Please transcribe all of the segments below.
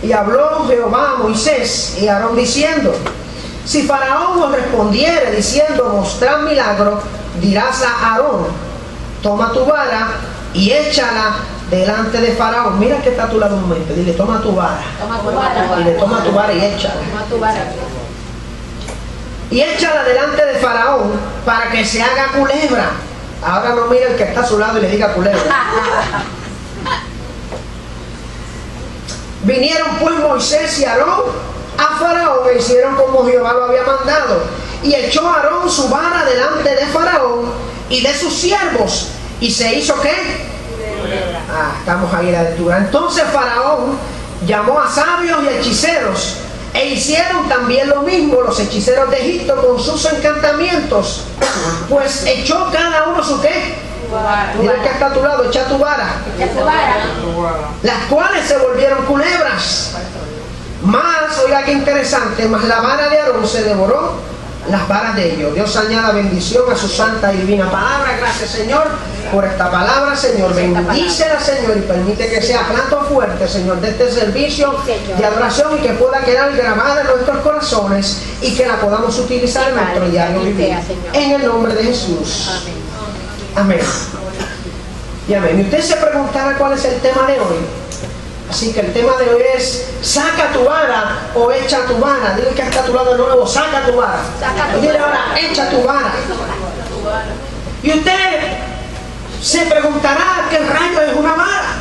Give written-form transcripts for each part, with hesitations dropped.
Y habló Jehová a Moisés y a Aarón diciendo: si Faraón os respondiere diciendo: mostrad milagro, dirás a Aarón: toma tu vara y échala delante de Faraón. Mira que está a tu lado un momento. Dile: toma tu vara. Toma tu vara. Dile: toma tu vara y échala. Toma tu vara. Y échala delante de Faraón para que se haga culebra. Ahora no mira el que está a su lado y le diga culebra. Vinieron pues Moisés y Aarón a Faraón e hicieron como Jehová lo había mandado. Y echó Aarón su vara delante de Faraón y de sus siervos. ¿Y se hizo qué? Estamos ahí en la lectura. Entonces Faraón llamó a sabios y hechiceros, e hicieron también lo mismo los hechiceros de Egipto con sus encantamientos. Pues echó cada uno su qué. Mira que está a tu lado: echa tu vara. Las cuales se volvieron culebras. Más, oiga qué interesante, más la vara de Aarón se devoró las varas de ellos. Dios añada bendición a su santa y divina palabra. Gracias, Señor, por esta palabra, Señor. Bendícela, Señor, y permite que sea plato fuerte, Señor, de este servicio de adoración, y que pueda quedar grabada en nuestros corazones y que la podamos utilizar en nuestro diario vivir. En el nombre de Jesús. Amén. Y amén. Y usted se preguntará cuál es el tema de hoy. Así que el tema de hoy es: saca tu vara o echa tu vara. Dile que está a tu lado de nuevo: saca tu vara. Y dile ahora: echa tu vara. Y usted se preguntará: ¿qué rayo es una vara?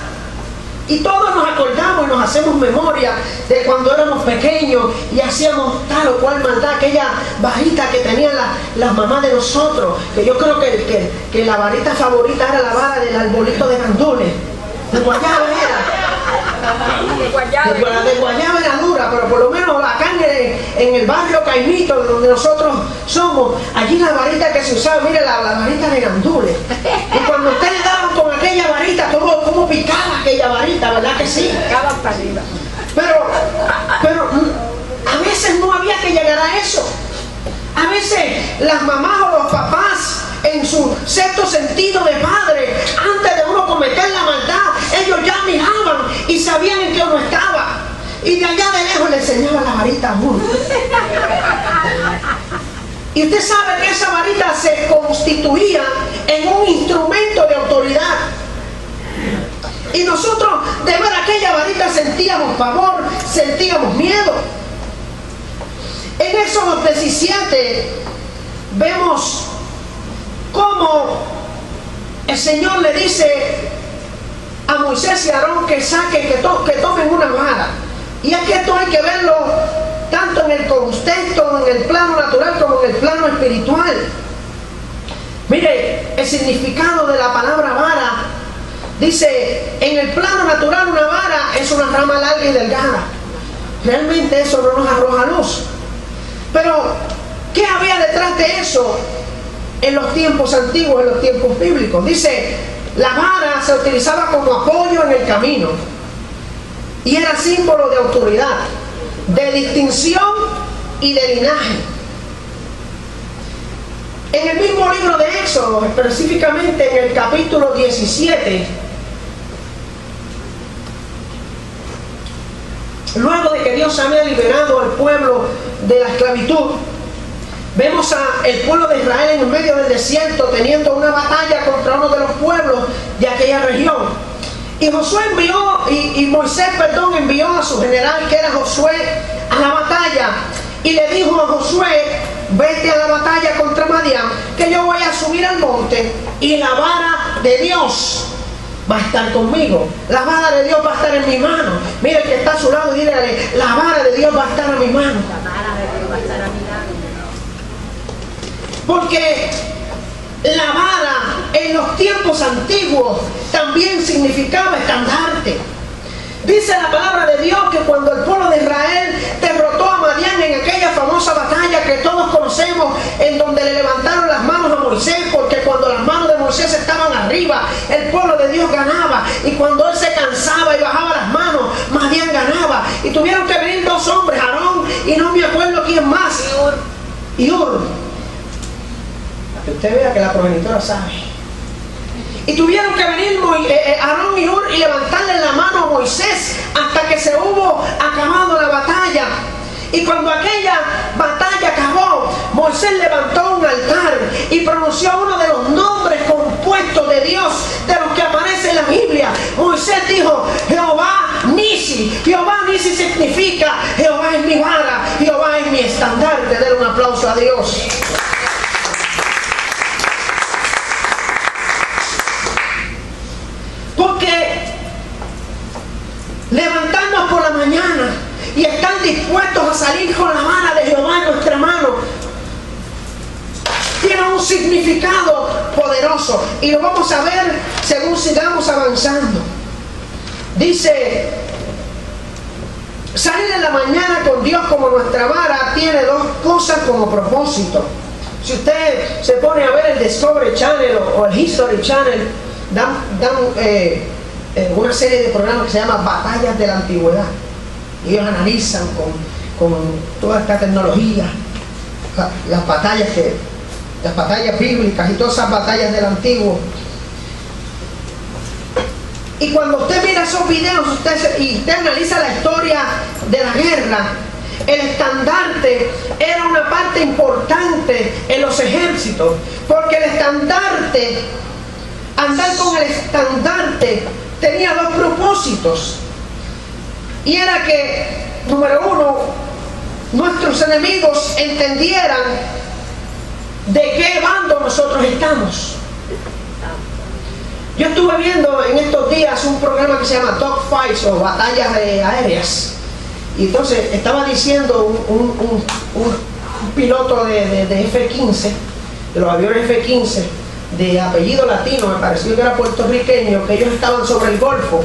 Y todos nos acordamos y nos hacemos memoria de cuando éramos pequeños y hacíamos tal o cual maldad. Aquella varita que tenían las mamás de nosotros, que yo creo que la varita favorita era la vara del arbolito de gandules. De guayaba era. De guayaba era dura, pero por lo menos acá en el barrio Caimito, donde nosotros somos, allí la varita que se usaba, mire, la varita de gandules. Y cuando ustedes daban con aquella varita, como picaba aquella varita, ¿verdad que sí? Pero a veces no había que llegar a eso. A veces las mamás o los papás, en su sexto sentido de padre, antes de uno cometer la maldad, ellos ya miraban y sabían en qué uno estaba, y de allá de lejos le enseñaban la varita a uno. Y usted sabe que esa varita se constituía en un instrumento de autoridad, y nosotros de ver aquella varita sentíamos pavor, sentíamos miedo. En Éxodo 17 vemos cómo el Señor le dice a Moisés y a Aarón que saquen, que tomen una vara. Y aquí esto hay que verlo tanto en el contexto, en el plano natural, como en el plano espiritual. Mire, el significado de la palabra vara. Dice, en el plano natural una vara es una rama larga y delgada. Realmente eso no nos arroja luz. Pero, ¿qué había detrás de eso en los tiempos antiguos, en los tiempos bíblicos? Dice, la vara se utilizaba como apoyo en el camino y era símbolo de autoridad, de distinción y de linaje. En el mismo libro de Éxodo, específicamente en el capítulo 17, luego de que Dios había liberado al pueblo de la esclavitud, vemos al pueblo de Israel en el medio del desierto teniendo una batalla contra uno de los pueblos de aquella región. Y Moisés envió a su general, que era Josué, a la batalla, y le dijo a Josué: vete a la batalla contra Madián, que yo voy a subir al monte y la vara de Dios va a estar conmigo. La vara de Dios va a estar en mi mano. Mira el que está a su lado y dile: la vara de Dios va a estar en mi mano. La vara de Dios va a estar a mi lado. Porque la vara en los tiempos antiguos también significaba estandarte. Dice la palabra de Dios que cuando el pueblo de Israel derrotó a Madián en aquella famosa batalla que todos conocemos, en donde le levantaron las manos a Moisés, porque cuando las manos de Moisés estaban arriba, el pueblo de Dios ganaba, y cuando él se cansaba y bajaba las manos, Madián ganaba. Y tuvieron que venir dos hombres, Aarón y no me acuerdo quién más, y Ur, para que usted vea que la progenitora sabe. Y tuvieron que venir Aarón y Hur y levantarle la mano a Moisés hasta que se hubo acabado la batalla. Y cuando aquella batalla acabó, Moisés levantó un altar y pronunció uno de los nombres compuestos de Dios, de los que aparece en la Biblia. Moisés dijo: Jehová Nisi. Jehová Nisi significa: Jehová es mi vara, Jehová es mi estandarte. Denle un aplauso a Dios. Porque levantarnos por la mañana y estar dispuestos a salir con la vara de Jehová en nuestra mano tiene un significado poderoso, y lo vamos a ver según sigamos avanzando. Dice: salir en la mañana con Dios como nuestra vara tiene dos cosas como propósito. Si usted se pone a ver el Discovery Channel o el History Channel, dan una serie de programas que se llama Batallas de la Antigüedad. Y ellos analizan con toda esta tecnología las batallas bíblicas y todas esas batallas del antiguo. Y cuando usted mira esos videos y usted analiza la historia de la guerra, el estandarte era una parte importante en los ejércitos, porque el estandarte, andar con el estandarte, tenía dos propósitos. Y era que, número uno, nuestros enemigos entendieran de qué bando nosotros estamos. Yo estuve viendo en estos días un programa que se llama Dogfights, o batallas aéreas. Y entonces estaba diciendo un piloto de F-15, de los aviones F-15, de apellido latino, me pareció que era puertorriqueño, que ellos estaban sobre el Golfo.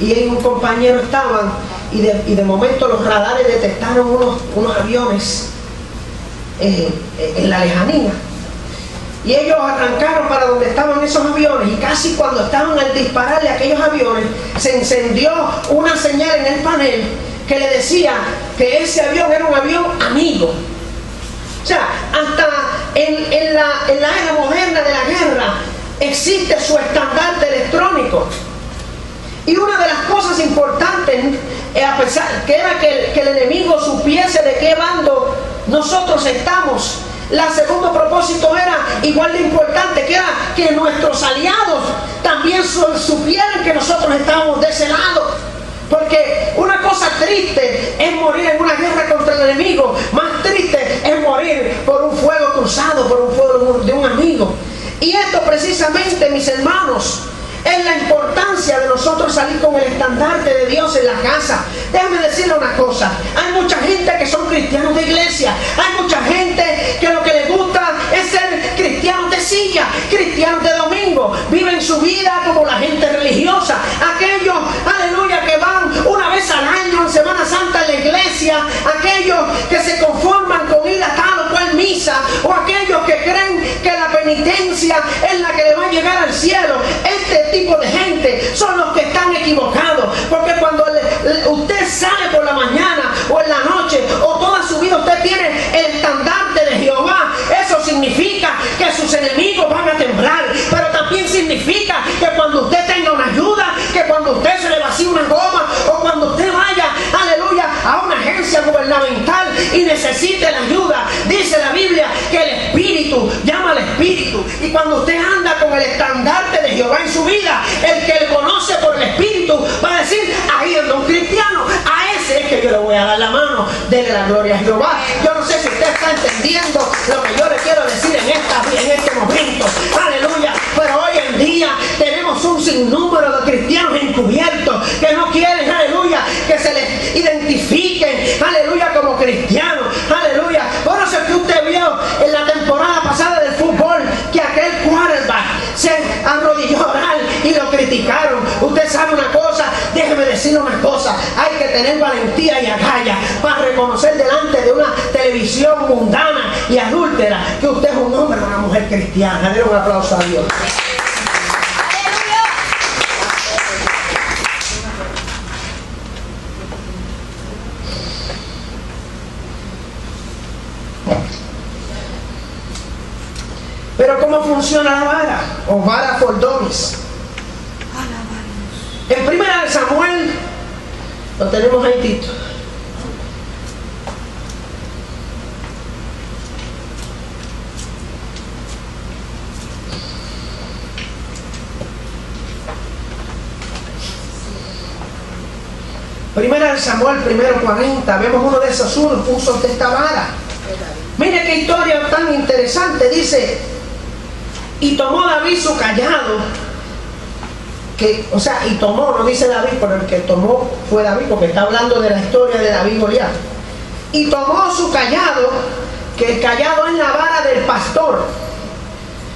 Y él y un compañero estaban, y de momento los radares detectaron unos aviones en la lejanía. Y ellos arrancaron para donde estaban esos aviones, y casi cuando estaban al dispararle a aquellos aviones, se encendió una señal en el panel que le decía que ese avión era un avión amigo. O sea, hasta en la era moderna de la guerra existe su estandarte electrónico. Y una de las cosas importantes, a pesar que era que el enemigo supiese de qué bando nosotros estamos, el segundo propósito era igual de importante, que era que nuestros aliados también supieran que nosotros estábamos de ese lado. Porque una cosa triste es morir en una guerra contra el enemigo, más triste es morir por un fuego cruzado, por un fuego de un amigo. Y esto precisamente, mis hermanos, es la importancia de nosotros salir con el estandarte de Dios en la casa. Déjame decirle una cosa: hay mucha gente que son cristianos de iglesia, hay mucha gente que lo que les gusta es ser cristianos de silla, cristianos de domingo, viven su vida como la gente religiosa, aquellos, aleluya, que van una vez al año en Semana Santa en la iglesia, aquellos que se conforman con ir a tal o cual misa, o aquellos que creen que la penitencia es la que le va a llegar al cielo. Este tipo de gente son los que están equivocados, porque cuando usted sale por la mañana o en la noche o toda su vida usted tiene el estandarte de Jehová, eso significa que sus enemigos van a temblar, pero también significa que cuando usted tenga una ayuda, que cuando usted se le vacíe una goma, o cuando usted vaya, aleluya, a una agencia gubernamental y necesite la ayuda, dice la Biblia que el Espíritu llama al Espíritu. Y cuando usted anda con el estandarte de Jehová en su vida, el que le conoce por el Espíritu va a decir: ahí anda un cristiano, a ese es que yo le voy a dar la mano. Dele la gloria a Jehová. Yo no sé si usted está entendiendo lo que yo le quiero decir en este momento, aleluya. Pero hoy en día tenemos un sinnúmero de cristianos encubiertos que no quieren, aleluya, que se les identifiquen, aleluya, como cristianos, aleluya. Por eso es que usted vio en la temporada pasada del fútbol que aquel quarterback se arrodilló a orar y lo criticaron. Usted sabe una cosa, déjeme decirle una cosa: hay que tener valentía y agallas para reconocer delante de una televisión mundana y adúltera que usted es un hombre o una mujer cristiana. Denle un aplauso a Dios. Pero ¿cómo funciona la vara? O vara por domis. En 1 Samuel, lo tenemos ahí, Tito. Primera de Samuel, 1:40, vemos uno de esos usos de esta vara. Mire qué historia tan interesante. Dice, y tomó David su callado, y tomó, no dice David, pero el que tomó fue David, porque está hablando de la historia de David y Goliat. Y tomó su callado, que el callado es la vara del pastor,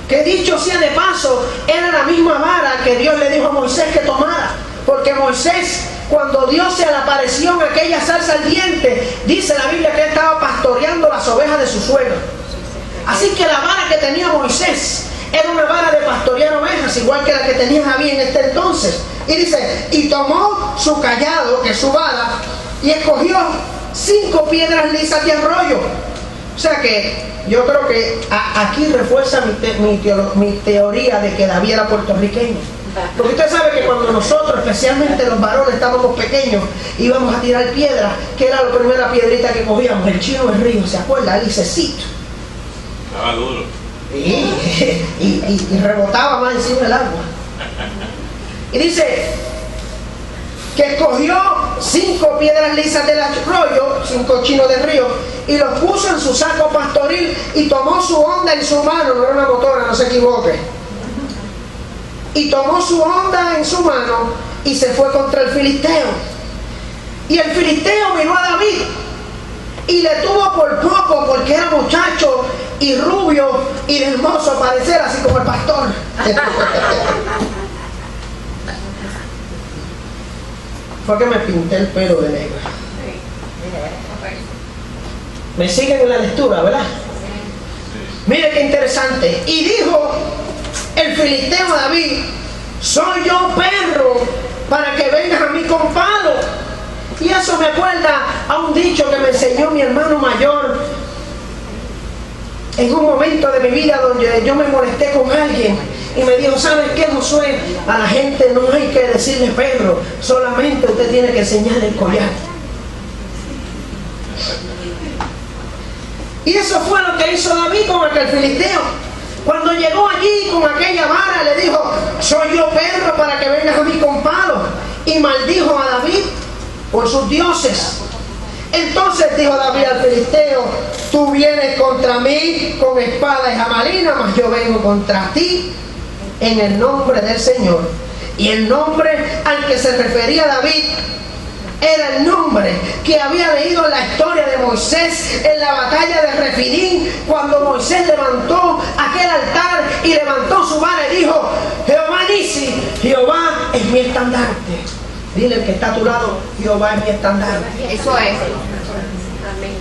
que dicho sea de paso, era la misma vara que Dios le dijo a Moisés que tomara, porque Moisés, cuando Dios se le apareció en aquella zarza ardiente, dice la Biblia que él estaba pastoreando las ovejas de su suegro. Así que la vara que tenía Moisés era una vara de pastorear ovejas, igual que la que tenía David en este entonces. Y dice, y tomó su callado, que es su vara, y escogió 5 piedras lisas de arroyo. O sea que yo creo que aquí refuerza mi teoría de que David era puertorriqueño. Porque usted sabe que cuando nosotros, especialmente los varones, estábamos pequeños, íbamos a tirar piedras, que era la primera piedrita que cogíamos, el chino del río, ¿se acuerda? El licecito. Estaba duro. Y rebotaba más encima del agua. Y dice que escogió 5 piedras lisas del arroyo, 5 chinos del río, y los puso en su saco pastoril, y tomó su honda en su mano, no era una motora, no se equivoque. Y tomó su honda en su mano y se fue contra el filisteo. Y el filisteo miró a David y le tuvo por poco, porque era muchacho y rubio y de hermoso parecer, así como el pastor. Fue que me pinté el pelo de negro. Me siguen en la lectura, ¿verdad? Mire qué interesante. Y dijo el filisteo a David, soy yo perro para que vengas a mí con palo. Y eso me acuerda a un dicho que me enseñó mi hermano mayor en un momento de mi vida donde yo me molesté con alguien y me dijo, ¿sabes qué, Josué? A la gente no hay que decirle perro, solamente usted tiene que enseñarle el collar. Y eso fue lo que hizo David con aquel filisteo. Cuando llegó allí con aquella vara, le dijo, soy yo perro para que vengas a mí con palo. Y maldijo a David por sus dioses. Entonces dijo David al filisteo, tú vienes contra mí con espada y jabalina, mas yo vengo contra ti en el nombre del Señor. Y el nombre al que se refería David era el nombre que había leído en la historia de Moisés en la batalla de Refidim, cuando Moisés levantó aquel altar y levantó su vara y dijo, Jehová Nisi, Jehová es mi estandarte. Dile al que está a tu lado, Jehová es mi estandarte. Eso es. Amén.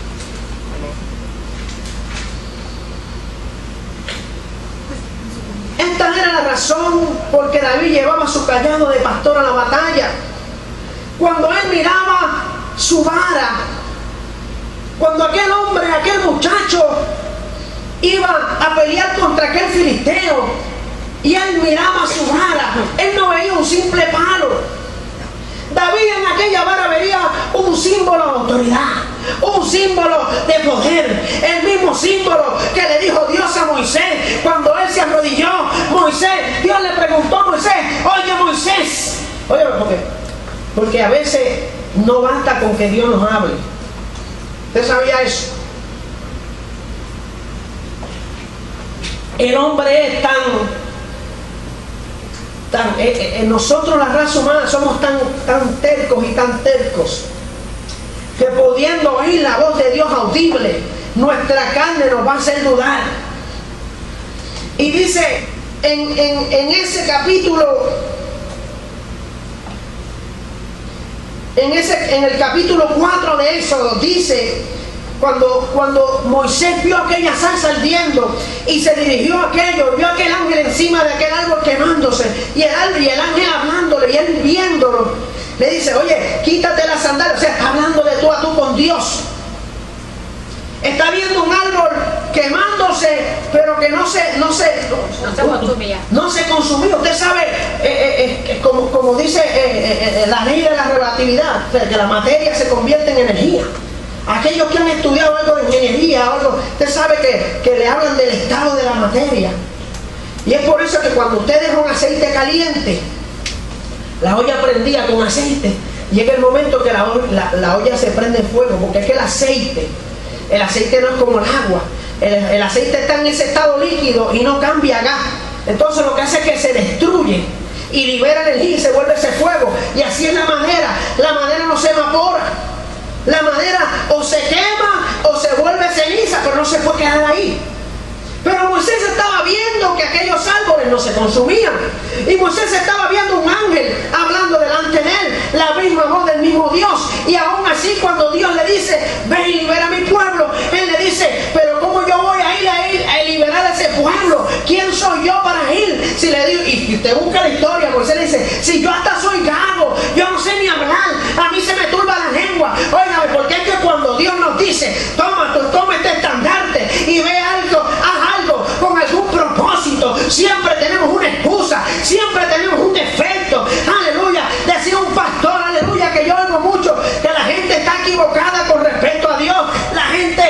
Esta era la razón por que David llevaba su callado de pastor a la batalla. Cuando él miraba su vara, cuando aquel hombre, aquel muchacho iba a pelear contra aquel filisteo y él miraba su vara, él no veía un simple palo. David en aquella vara veía un símbolo de autoridad, un símbolo de poder, el mismo símbolo que le dijo Dios a Moisés cuando él se arrodilló. Moisés, Dios le preguntó a Moisés, oye Moisés, oye, porque a veces no basta con que Dios nos hable. ¿Usted sabía eso? El hombre es nosotros la raza humana somos tan tercos y tan tercos que pudiendo oír la voz de Dios audible, nuestra carne nos va a hacer dudar. Y dice en ese capítulo, en el capítulo 4 de Éxodo, dice, cuando Moisés vio aquella zarza ardiendo y se dirigió a aquello, vio aquel ángel encima de aquel árbol quemándose, y el ángel hablándole y él viéndolo, le dice, oye, quítate las sandalias. O sea, está hablando de tú a tú con Dios. Está viendo un árbol quemándose, pero que no se consumía. Usted sabe, como dice la ley de la relatividad, que la materia se convierte en energía. Aquellos que han estudiado algo de ingeniería, usted sabe que le hablan del estado de la materia. Y es por eso que cuando usted deja un aceite caliente, la olla prendida con aceite, llega el momento que la olla se prende en fuego, porque es que el aceite no es como el agua. El aceite está en ese estado líquido y no cambia a gas. Entonces lo que hace es que se destruye y libera energía y se vuelve ese fuego. Y así es la madera no se evapora. La madera o se quema o se vuelve ceniza, pero no se puede quedar ahí. Pero Moisés estaba viendo que aquellos árboles no se consumían. Y Moisés estaba viendo un ángel hablando delante de él, la misma voz del mismo Dios. Y aún así, cuando Dios le dice, ven y libera a mi pueblo, él le dice, pero ¿cómo yo voy a ir a liberar a ese pueblo? ¿Quién soy yo para ir? Si le digo, y usted busca la historia, Moisés le dice, si yo hasta soy gago, yo no sé ni hablar, a mí se me turba la lengua. Óigame, porque es que cuando Dios nos dice, toma este estandarte y ve algo, haz algo con algún propósito, siempre tenemos una excusa, siempre tenemos un defecto. Aleluya. Decía un pastor, aleluya, que yo oigo mucho, que la gente está equivocada con respecto a Dios. La gente,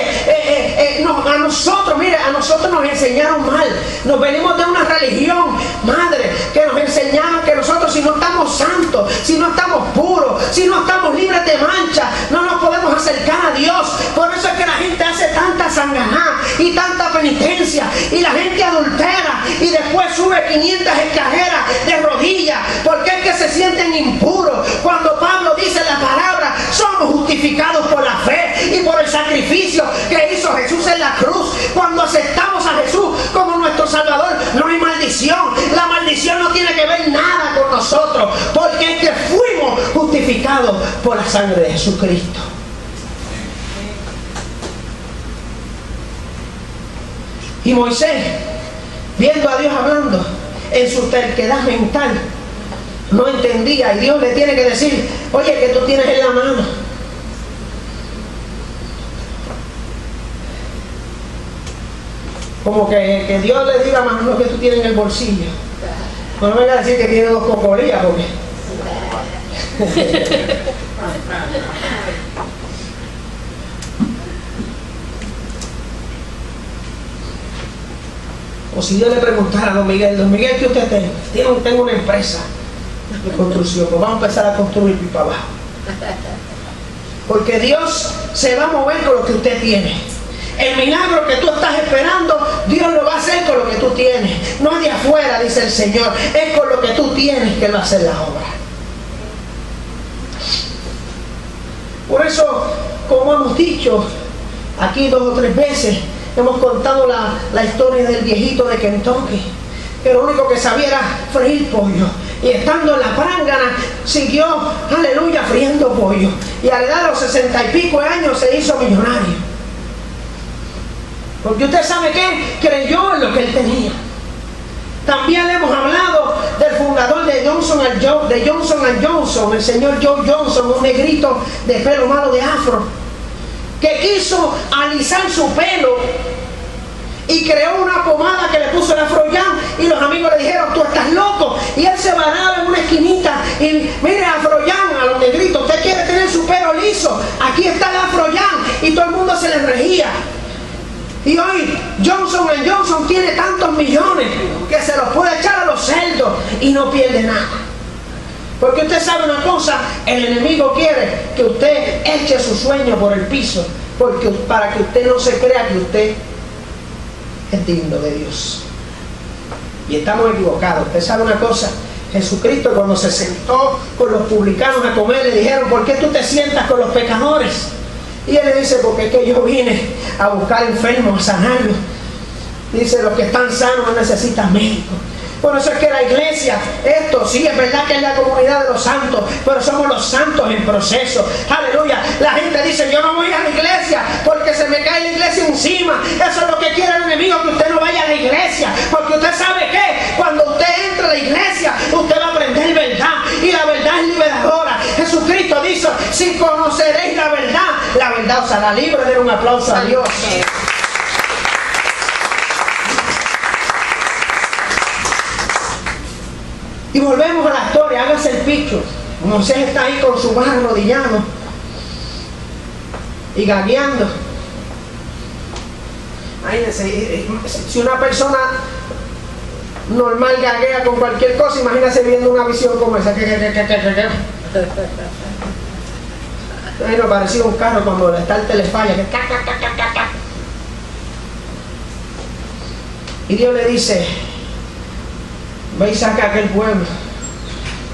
a nosotros nos enseñaron mal. Nos venimos de una religión, madre, que nos enseñaron que nosotros, si no estamos santos, si no estamos puros, si no estamos libres de mancha, no nos podemos acercar a Dios. Por eso es que la gente hace tanta sanganá y tanta penitencia, y la gente adultera y después sube 500 escaleras de rodillas, porque es que se sienten impuros. Cuando Pablo dice en la palabra, somos justificados por la fe y por el sacrificio que hizo Jesús en la cruz. Cuando aceptamos a Jesús como nuestro Salvador, no hay maldición. La maldición no tiene que ver nada con nosotros, porque es que fuimos justificados por la sangre de Jesucristo. Y Moisés, viendo a Dios hablando en su terquedad mental, no entendía, y Dios le tiene que decir, oye, que tú tienes en la mano. Como que Dios le diga más lo que tú tienes en el bolsillo. No me venga a decir que tiene 2 cocorías, porque o si yo le preguntara a don Miguel, ¿qué usted tiene? Tengo una empresa de construcción, pues vamos a empezar a construir pipa abajo. Porque Dios se va a mover con lo que usted tiene. El milagro que tú estás esperando, Dios lo va a hacer con lo que tú tienes. No es de afuera, dice el Señor, es con lo que tú tienes que Él va a hacer la obra. Por eso, como hemos dicho aquí 2 o 3 veces, hemos contado la historia del viejito de Kentucky, que lo único que sabía era freír pollo. Y estando en la prángana, siguió, aleluya, friendo pollo. Y a la edad de los 60 y pico de años se hizo millonario. Porque usted sabe que creyó en lo que él tenía. También le hemos hablado del fundador de Johnson & Johnson, el señor Joe Johnson, un negrito de pelo malo de afro, que quiso alisar su pelo y creó una pomada que le puso el Afroyan, y los amigos le dijeron, tú estás loco. Y él se paraba en una esquinita y mire, Afroyan, a los negritos, usted quiere tener su pelo liso, aquí está el Afroyan, y todo el mundo se le reía. Y hoy Johnson & Johnson tiene tantos millones que se los puede echar a los cerdos y no pierde nada. Porque usted sabe una cosa, el enemigo quiere que usted eche su sueño por el piso, para que usted no se crea que usted es digno de Dios. Y estamos equivocados. Usted sabe una cosa, Jesucristo cuando se sentó con los publicanos a comer, le dijeron, ¿por qué tú te sientas con los pecadores? Y él le dice, porque es que yo vine a buscar enfermos, a sanarlos. Dice, los que están sanos no necesitan médicos. Por eso es que la iglesia, esto sí, es verdad que es la comunidad de los santos, pero somos los santos en proceso. Aleluya. La gente dice, yo no voy a la iglesia porque se me cae la iglesia encima. Eso es lo que quiere el enemigo, que usted no vaya a la iglesia. Porque usted sabe que cuando usted entra a la iglesia, usted va a aprender verdad. Y la verdad es liberadora. Jesucristo dice, si conoceréis la verdad os hará libre. Den un aplauso a Dios. Y volvemos a la historia, hágase el picture. Moisés está ahí con su vara arrodillado y gagueando. Imagínense, si una persona normal gaguea con cualquier cosa, imagínense viendo una visión como esa. Ahí nos parecía un carro cuando está el telefalla. Y Dios le dice: ve y saca a aquel pueblo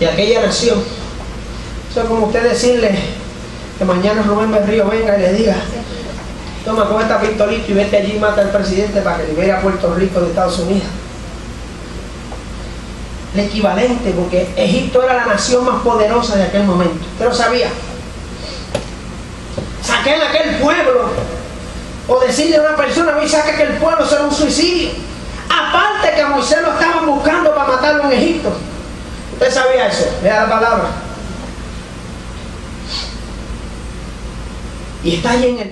de aquella nación. Eso es como usted decirle que mañana Rubén Berrío venga y le diga: toma, coge esta pistolita y vete allí y mata al presidente para que libere a Puerto Rico de Estados Unidos. El equivalente, porque Egipto era la nación más poderosa de aquel momento. Usted lo sabía. Saqué a aquel pueblo, o decirle a una persona: ve y saca a aquel pueblo, será un suicidio. Aparte que a Moisés lo estaban buscando para matarlo en Egipto. ¿Usted sabía eso? Lea la palabra. Y está allí en el